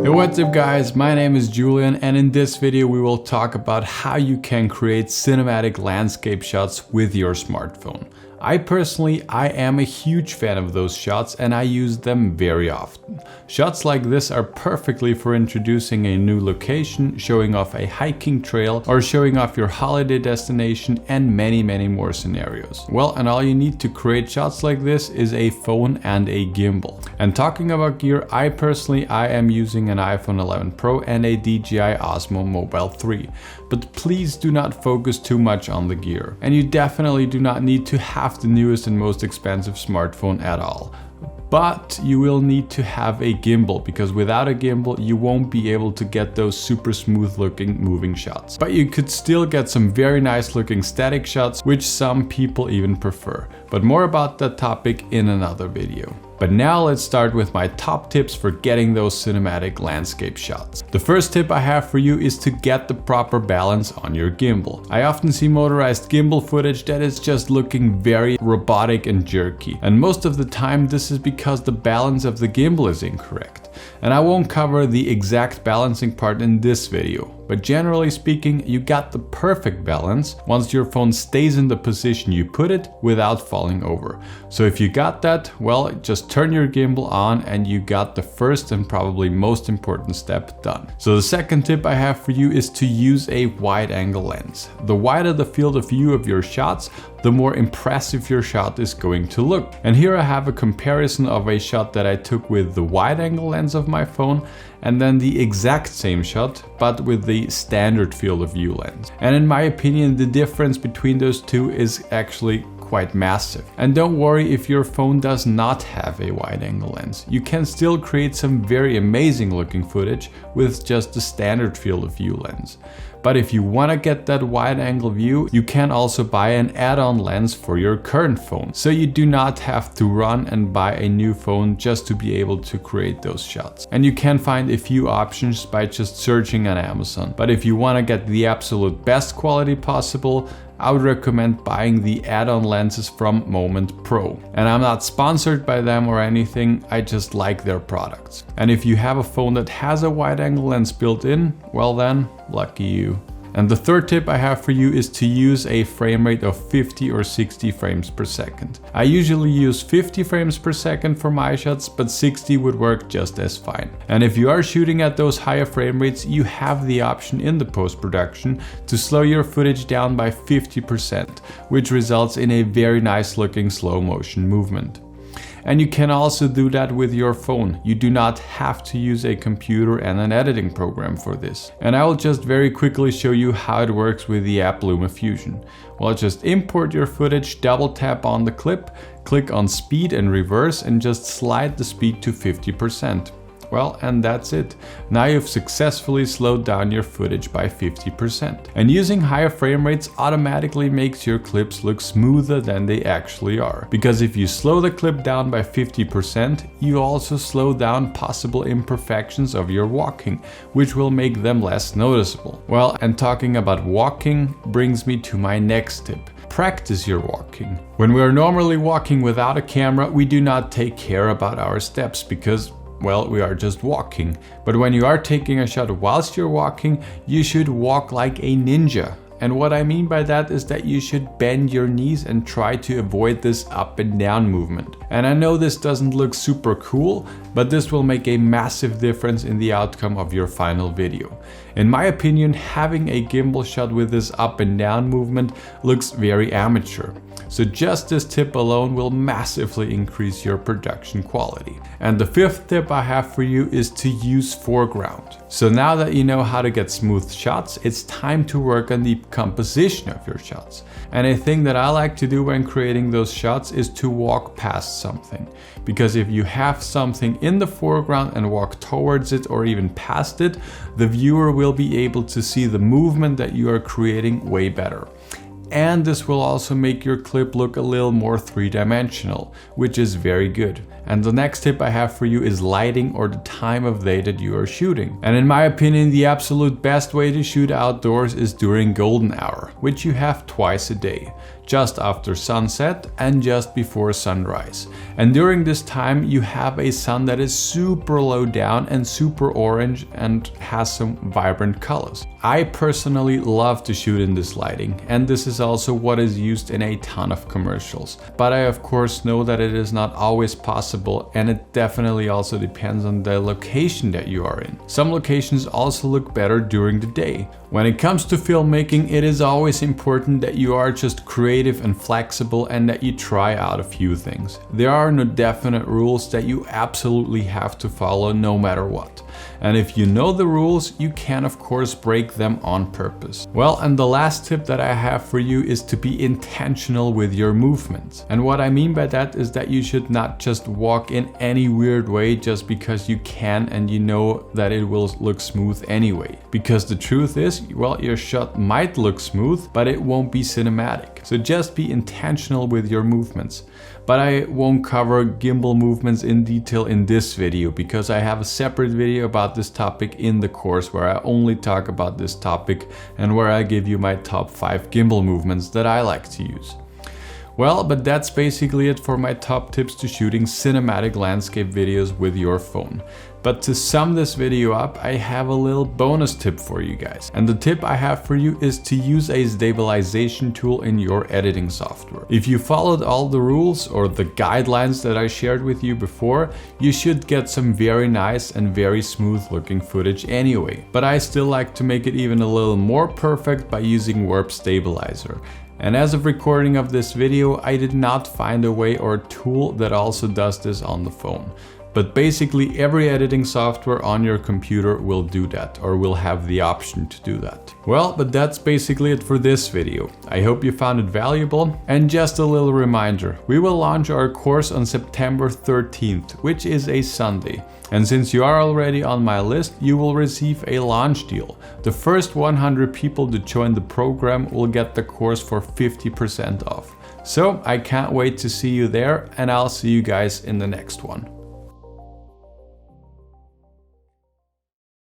Hey, what's up guys, my name is Julian and in this video we will talk about how you can create cinematic landscape shots with your smartphone. I am a huge fan of those shots and I use them very often. Shots like this are perfectly for introducing a new location, showing off a hiking trail, or showing off your holiday destination and many more scenarios. Well, and all you need to create shots like this is a phone and a gimbal. And talking about gear, I am using an iPhone 11 Pro and a DJI Osmo Mobile 3. But please do not focus too much on the gear. And you definitely do not need to have the newest and most expensive smartphone at all. But you will need to have a gimbal, because without a gimbal you won't be able to get those super smooth looking moving shots. But you could still get some very nice looking static shots, which some people even prefer. But more about that topic in another video. But now let's start with my top tips for getting those cinematic landscape shots. The first tip I have for you is to get the proper balance on your gimbal. I often see motorized gimbal footage that is just looking very robotic and jerky. And most of the time this is because the balance of the gimbal is incorrect. And I won't cover the exact balancing part in this video. But generally speaking, you got the perfect balance once your phone stays in the position you put it without falling over. So if you got that, well, just turn your gimbal on and you got the first and probably most important step done. So the second tip I have for you is to use a wide angle lens. The wider the field of view of your shots, the more impressive your shot is going to look. And here I have a comparison of a shot that I took with the wide angle lens of my phone and then the exact same shot but with the standard field of view lens. And in my opinion, the difference between those two is actually quite massive. And don't worry if your phone does not have a wide angle lens. You can still create some very amazing looking footage with just the standard field of view lens. But if you want to get that wide angle view, you can also buy an add-on lens for your current phone. So you do not have to run and buy a new phone just to be able to create those shots. And you can find a few options by just searching on Amazon. But if you want to get the absolute best quality possible, I would recommend buying the add-on lenses from Moment Pro. And I'm not sponsored by them or anything, I just like their products. And if you have a phone that has a wide angle lens built in, well then, lucky you. And the third tip I have for you is to use a frame rate of 50 or 60 frames per second. I usually use 50 frames per second for my shots, but 60 would work just as fine. And if you are shooting at those higher frame rates, you have the option in the post-production to slow your footage down by 50%, which results in a very nice looking slow motion movement. And you can also do that with your phone. You do not have to use a computer and an editing program for this. And I will just very quickly show you how it works with the app LumaFusion. Well, just import your footage, double tap on the clip, click on speed and reverse and just slide the speed to 50%. Well, and that's it. Now you've successfully slowed down your footage by 50%. And using higher frame rates automatically makes your clips look smoother than they actually are. Because if you slow the clip down by 50%, you also slow down possible imperfections of your walking, which will make them less noticeable. Well, and talking about walking brings me to my next tip. Practice your walking. When we are normally walking without a camera, we do not take care about our steps because, well, we are just walking. But when you are taking a shot whilst you're walking, you should walk like a ninja. And what I mean by that is that you should bend your knees and try to avoid this up and down movement. And I know this doesn't look super cool, but this will make a massive difference in the outcome of your final video. In my opinion, having a gimbal shot with this up and down movement looks very amateur. So just this tip alone will massively increase your production quality. And the fifth tip I have for you is to use Foreground. So now that you know how to get smooth shots, it's time to work on the composition of your shots. And a thing that I like to do when creating those shots is to walk past something. Because if you have something in the foreground and walk towards it or even past it, the viewer will be able to see the movement that you are creating way better. And this will also make your clip look a little more three-dimensional, which is very good. And the next tip I have for you is lighting or the time of day that you are shooting. And in my opinion, the absolute best way to shoot outdoors is during golden hour, which you have twice a day, just after sunset and just before sunrise. And during this time you have a sun that is super low down and super orange and has some vibrant colors. I personally love to shoot in this lighting, and this is also what is used in a ton of commercials. But I of course know that it is not always possible, and it definitely also depends on the location that you are in. Some locations also look better during the day. When it comes to filmmaking, it is always important that you are just creative and flexible and that you try out a few things. There are no definite rules that you absolutely have to follow no matter what. And if you know the rules, you can of course break them on purpose. Well, and the last tip that I have for you is to be intentional with your movements. And what I mean by that is that you should not just walk in any weird way just because you can and you know that it will look smooth anyway. Because the truth is, well, your shot might look smooth, but it won't be cinematic. So just be intentional with your movements. But I won't cover gimbal movements in detail in this video because I have a separate video about this topic in the course where I only talk about this topic and where I give you my top 5 gimbal movements that I like to use. Well, but that's basically it for my top tips to shooting cinematic landscape videos with your phone. But to sum this video up, I have a little bonus tip for you guys. And the tip I have for you is to use a stabilization tool in your editing software. If you followed all the rules or the guidelines that I shared with you before, you should get some very nice and very smooth looking footage anyway. But I still like to make it even a little more perfect by using Warp Stabilizer. And as of recording of this video, I did not find a way or a tool that also does this on the phone. But basically every editing software on your computer will do that, or will have the option to do that. Well, but that's basically it for this video. I hope you found it valuable. And just a little reminder, we will launch our course on September 13th, which is a Sunday. And since you are already on my list, you will receive a launch deal. The first 100 people to join the program will get the course for 50% off. So I can't wait to see you there, and I'll see you guys in the next one.